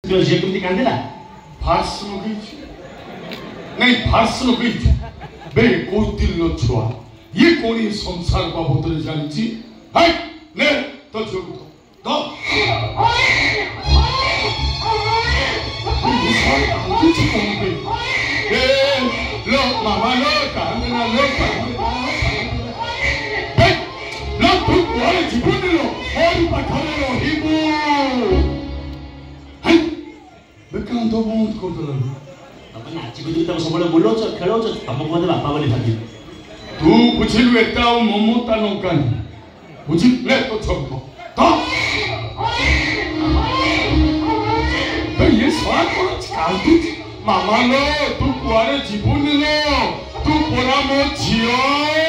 झील कमी कांदेला फार्स लगे नहीं फार्स लगे बे कौतिल्य छुआ ये कौन ये संसार बाबद रे जानिची हाय ने तो जोग तो कुछ कौन पे ए लो मामा लो कांदना लो बे लो तू वाले जीवन लो और पाखरे लो हिबू हाय बेकान तो बहुत कोतला अपन नाची कुदी तम सबले बोलो छ खेलो छ तम को मते बापा बोली भागी तू बुझिलु एटा ममता नकान बुझिले तो छको तो ये स्वाद को कांतु मामा लो तू कुआरे जीवन लो तू पोरा मो झियो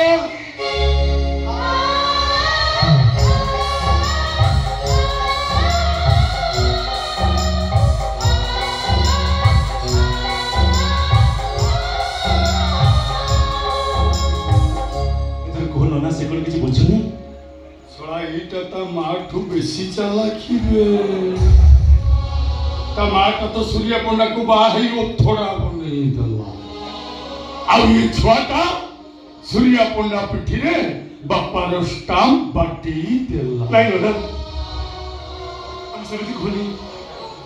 माठू बेसी चालाकी रे टमाटा तो सूर्य पंडा को बाही थोड़ा नहीं दला आ ये छुआटा सूर्य पंडा पिठी रे बापा रो स्टाम्प बाटी देला नहीं होदा हम समिति खोली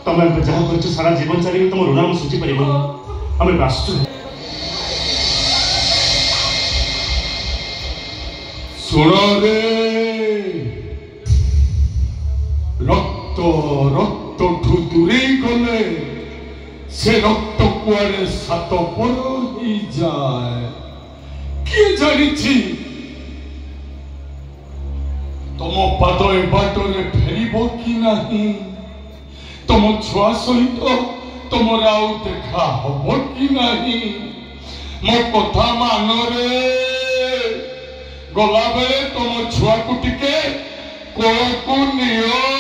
तमे जहा करछ सारा जीवन चाली तुम ऋण हम सोची परिबो हम राष्ट्र सुनो रे रक्त रक्त ठू दूरे गले से रक्त कुआरे सात पर ही जाए किए जानिछि तुम पाद ए बाटरे फेरिबो कि नहीं तुम छुआ सहित तुमर आउ देखा हबो कि नहीं मो कथा मान रे गला बेले तुम छुआ को टिके कोको नियो